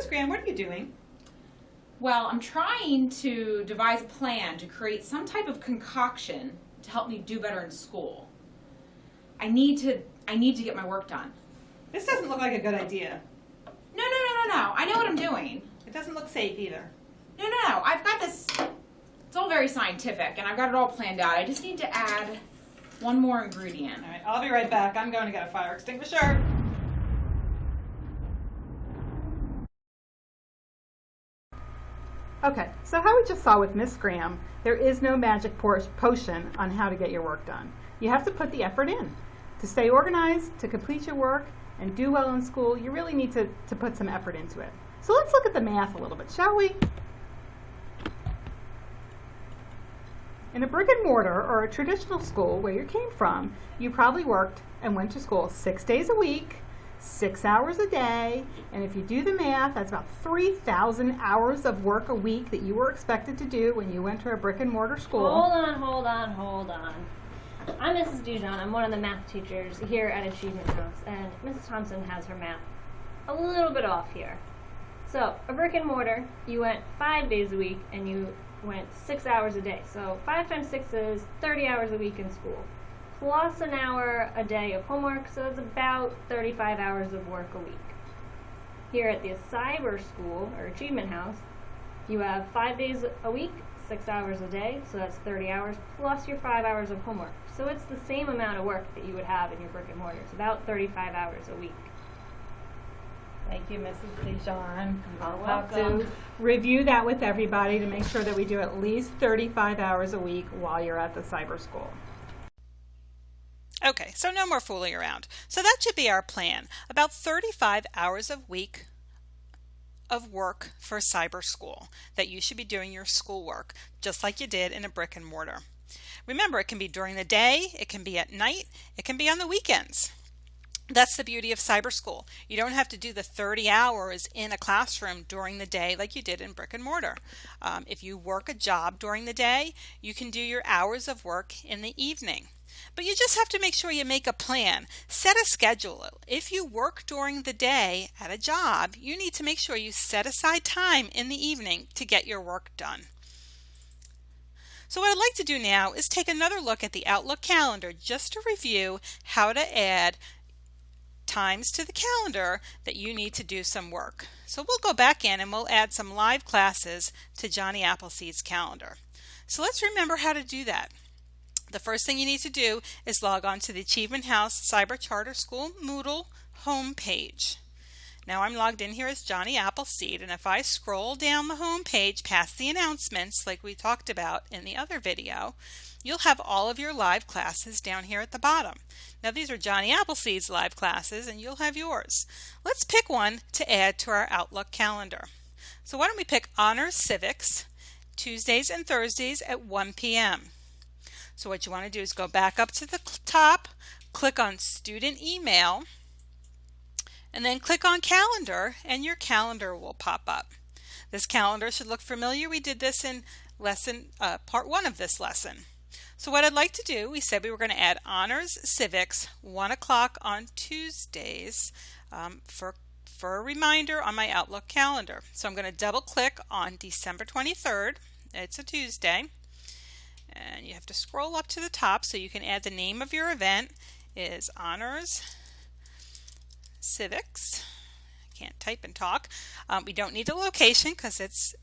Mrs. Graham, what are you doing? Well, I'm trying to devise a plan to create some type of concoction to help me do better in school. I need to get my work done. This doesn't look like a good idea. No. I know what I'm doing. It doesn't look safe either. No. I've got this. It's all very scientific, and I've got it all planned out. I just need to add one more ingredient. All right, I'll be right back. I'm going to get a fire extinguisher. Okay, so how we just saw with Miss Graham, there is no magic potion on how to get your work done. You have to put the effort in. To stay organized, to complete your work, and do well in school, you really need to put some effort into it. So let's look at the math a little bit, shall we? In a brick and mortar or a traditional school where you came from, you probably worked and went to school 6 days a week, 6 hours a day, and if you do the math, that's about 3,000 hours of work a week that you were expected to do when you went to a brick and mortar school. Hold on. I'm Mrs. Dijon. I'm one of the math teachers here at Achievement House, and Mrs. Thompson has her math a little bit off here. So, a brick and mortar, you went 5 days a week, and you went 6 hours a day. So 5 times 6 is 30 hours a week in school, plus an hour a day of homework, so it's about 35 hours of work a week. Here at the cyber school, or Achievement House, you have 5 days a week, 6 hours a day, so that's 30 hours, plus your 5 hours of homework. So it's the same amount of work that you would have in your brick and mortar. It's about 35 hours a week. Thank you, Mrs. Dijon. I'll have welcome. to review that with everybody to make sure that we do at least 35 hours a week while you're at the cyber school. Okay, so no more fooling around. So that should be our plan. About 35 hours a week of work for cyber school that you should be doing your schoolwork just like you did in a brick and mortar. Remember, it can be during the day, it can be at night, it can be on the weekends. That's the beauty of cyber school. You don't have to do the 30 hours in a classroom during the day like you did in brick and mortar. If you work a job during the day, you can do your hours of work in the evening. But you just have to make sure you make a plan. Set a schedule. If you work during the day at a job, you need to make sure you set aside time in the evening to get your work done. So what I'd like to do now is take another look at the Outlook calendar just to review how to add times to the calendar that you need to do some work. So we'll go back in and we'll add some live classes to Johnny Appleseed's calendar. So let's remember how to do that. The first thing you need to do is log on to the Achievement House Cyber Charter School Moodle homepage. Now I'm logged in here as Johnny Appleseed, and if I scroll down the home page past the announcements like we talked about in the other video, you'll have all of your live classes down here at the bottom. Now these are Johnny Appleseed's live classes and you'll have yours. Let's pick one to add to our Outlook calendar. So why don't we pick Honors Civics, Tuesdays and Thursdays at 1 p.m. So what you want to do is go back up to the top, click on Student Email, and then click on Calendar, and your calendar will pop up. This calendar should look familiar. We did this in part 1 of this lesson. So what I'd like to do, we said we were going to add Honors Civics 1 o'clock on Tuesdays for a reminder on my Outlook calendar. So I'm going to double click on December 23rd. It's a Tuesday. And you have to scroll up to the top so you can add the name of your event is Honors Civics. I can't type and talk. We don't need the location because it's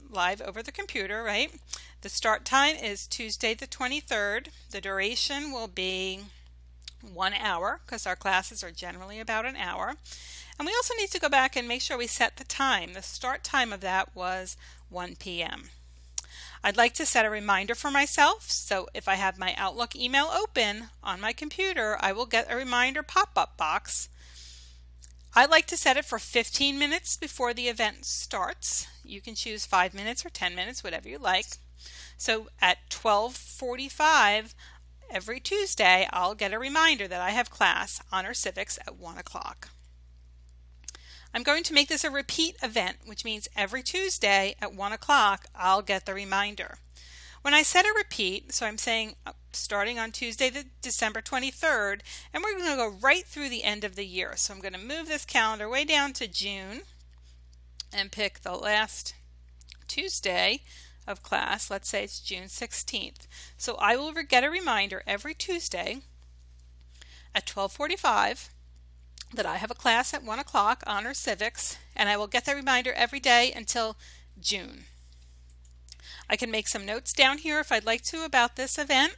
live over the computer, right? The start time is Tuesday the 23rd. The duration will be 1 hour because our classes are generally about an hour. And we also need to go back and make sure we set the time. The start time of that was 1 p.m. I'd like to set a reminder for myself, so if I have my Outlook email open on my computer, I will get a reminder pop-up box. I like to set it for 15 minutes before the event starts. You can choose 5 minutes or 10 minutes, whatever you like. So at 12:45 every Tuesday, I'll get a reminder that I have class, Honor Civics, at 1 o'clock. I'm going to make this a repeat event, which means every Tuesday at 1 o'clock, I'll get the reminder. When I set a repeat, so I'm saying starting on Tuesday, December 23rd, and we're going to go right through the end of the year. So I'm going to move this calendar way down to June. and pick the last Tuesday of class. Let's say it's June 16th. So I will get a reminder every Tuesday at 12:45 that I have a class at 1 o'clock, Honor Civics, and I will get that reminder every day until June. I can make some notes down here if I'd like to about this event.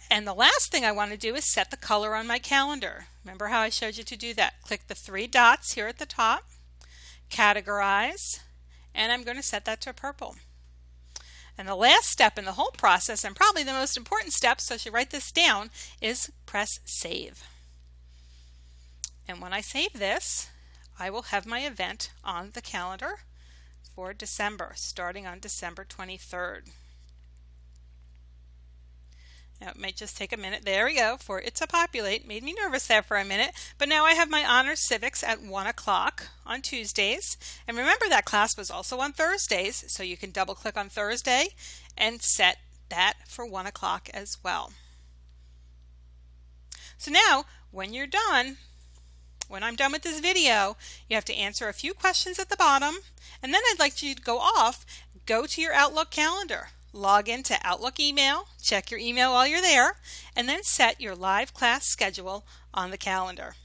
And the last thing I want to do is set the color on my calendar. Remember how I showed you to do that? Click the 3 dots here at the top, categorize, and I'm going to set that to purple. And the last step in the whole process, and probably the most important step, so I should write this down, is press save. And when I save this, I will have my event on the calendar for December, starting on December 23rd. Now it may just take a minute, there we go, for it to populate. Made me nervous there for a minute, but now I have my Honor Civics at 1 o'clock on Tuesdays. And remember that class was also on Thursdays, so you can double click on Thursday and set that for 1 o'clock as well. So now when you're done, when I'm done with this video, you have to answer a few questions at the bottom, and then I'd like you to go to your Outlook calendar. Log into Outlook email, check your email while you're there, and then set your live class schedule on the calendar.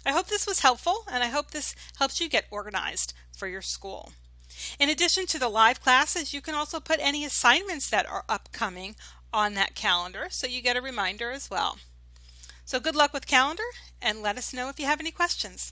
I hope this was helpful, and I hope this helps you get organized for your school. In addition to the live classes, you can also put any assignments that are upcoming on that calendar so you get a reminder as well. So good luck with calendar, and let us know if you have any questions.